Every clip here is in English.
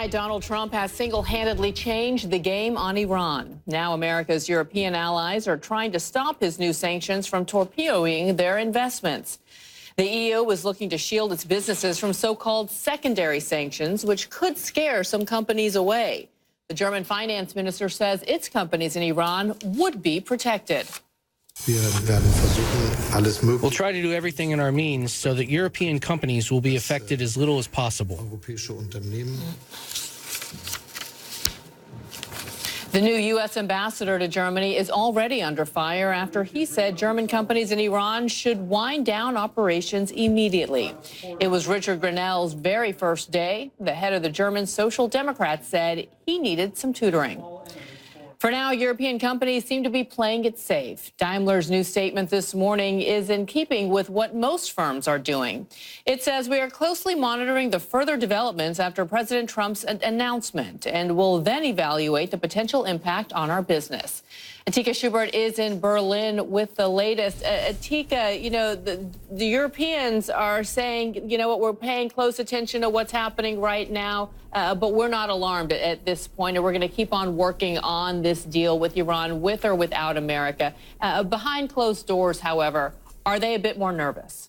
Overnight, Donald Trump has single-handedly changed the game on Iran. Now America's European allies are trying to stop his new sanctions from torpedoing their investments. The EU is looking to shield its businesses from so-called secondary sanctions, which could scare some companies away. The German finance minister says its companies in Iran would be protected. We'll try to do everything in our means so that European companies will be affected as little as possible. The new U.S. ambassador to Germany is already under fire after he said German companies in Iran should wind down operations immediately. It was Richard Grenell's very first day. The head of the German Social Democrats said he needed some tutoring. For now, European companies seem to be playing it safe. Daimler's new statement this morning is in keeping with what most firms are doing. It says we are closely monitoring the further developments after President Trump's announcement and will then evaluate the potential impact on our business. Atika Schubert is in Berlin with the latest. Atika, you know, the Europeans are saying, you know what, we're paying close attention to what's happening right now, but we're not alarmed at this point, and we're going to keep on working on this deal with Iran, with or without America. Behind closed doors, however, are they a bit more nervous?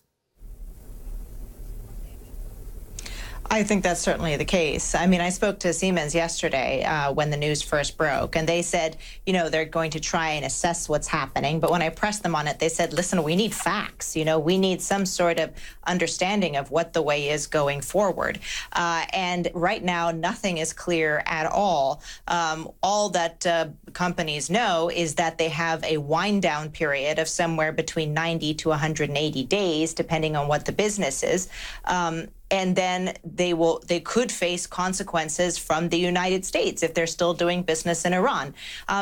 I think that's certainly the case. I mean, I spoke to Siemens yesterday when the news first broke, and they said, you know, they're going to try and assess what's happening. But when I pressed them on it, they said, listen, we need facts. You know, we need some sort of understanding of what the way is going forward. And right now, nothing is clear at all. All that companies know is that they have a wind down period of somewhere between 90 to 180 days, depending on what the business is. And then they could face consequences from the United States if they're still doing business in Iran.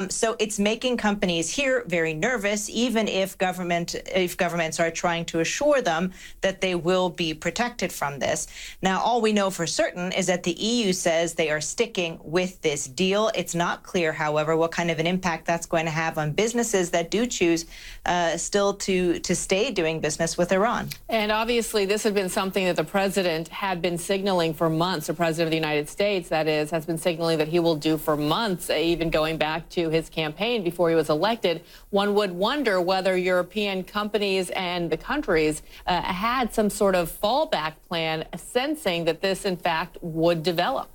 So it's making companies here very nervous, even if governments are trying to assure them that they will be protected from this. Now, all we know for certain is that the EU says they are sticking with this deal. It's not clear, however, what kind of an impact that's going to have on businesses that do choose still to stay doing business with Iran. And obviously, this had been something that the president had been signaling for months. The president of the United States, that is, has been signaling that he will do for months, even going back to his campaign before he was elected. One would wonder whether European companies and the countries had some sort of fallback plan, sensing that this, in fact, would develop.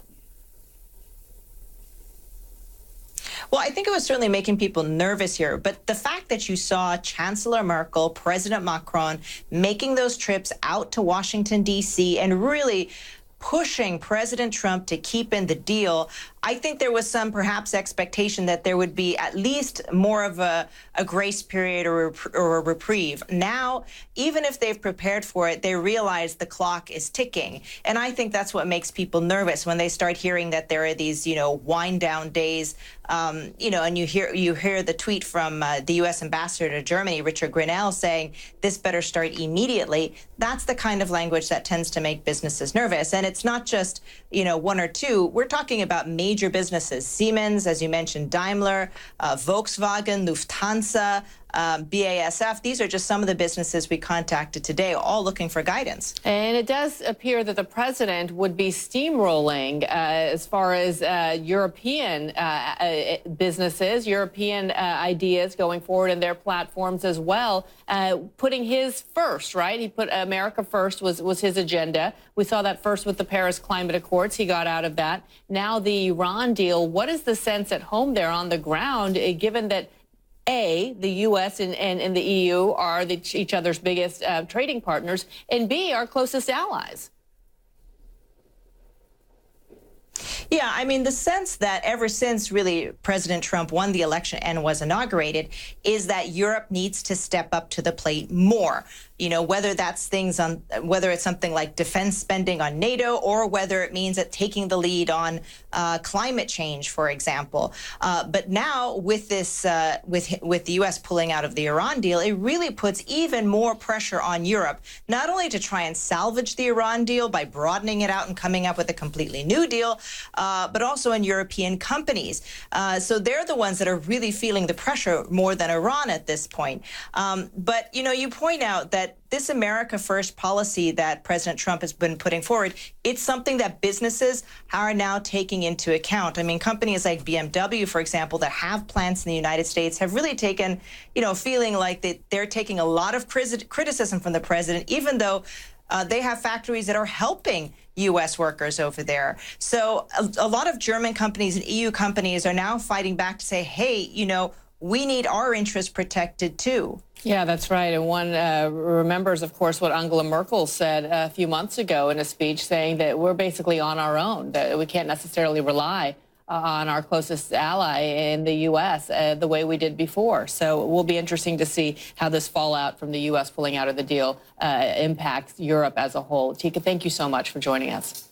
Well, I think it was certainly making people nervous here. But the fact that you saw Chancellor Merkel, President Macron making those trips out to Washington, D.C., and really pushing President Trump to keep in the deal, I think there was some perhaps expectation that there would be at least more of a grace period or a reprieve. Now, even if they've prepared for it, they realize the clock is ticking. And I think that's what makes people nervous when they start hearing that there are these, you know, wind down days, you know, and you hear the tweet from the U.S. ambassador to Germany, Richard Grenell, saying this better start immediately. That's the kind of language that tends to make businesses nervous. And it's not just, you know, one or two. We're talking about major businesses. Siemens, as you mentioned, Daimler, Volkswagen, Lufthansa, BASF. These are just some of the businesses we contacted today, all looking for guidance. And it does appear that the president would be steamrolling as far as European businesses, European ideas going forward in their platforms as well, putting his first, right? He put America first was his agenda. We saw that first with the Paris Climate Accords. He got out of that. Now the Iran deal. What is the sense at home there on the ground, given that A, the U.S. and the EU are each other's biggest trading partners, and B, our closest allies? Yeah, I mean, the sense that ever since really President Trump won the election and was inaugurated is that Europe needs to step up to the plate more. You know, whether that's whether it's something like defense spending on NATO, or whether it means that taking the lead on climate change, for example. But now with this, with the U.S. pulling out of the Iran deal, it really puts even more pressure on Europe, not only to try and salvage the Iran deal by broadening it out and coming up with a completely new deal, but also in European companies. So they're the ones that are really feeling the pressure more than Iran at this point. But, you point out that this America First policy that President Trump has been putting forward, it's something that businesses are now taking into account. I mean, companies like BMW, for example, that have plants in the United States have really taken, feeling like they're taking a lot of criticism from the president, even though they have factories that are helping U.S. workers over there. So a lot of German companies and EU companies are now fighting back to say, hey, we need our interests protected too. Yeah, that's right. And one remembers, of course, what Angela Merkel said a few months ago in a speech, saying that we're basically on our own, that we can't necessarily rely on our closest ally in the U.S. The way we did before. So it will be interesting to see how this fallout from the U.S. pulling out of the deal impacts Europe as a whole. Tika, thank you so much for joining us.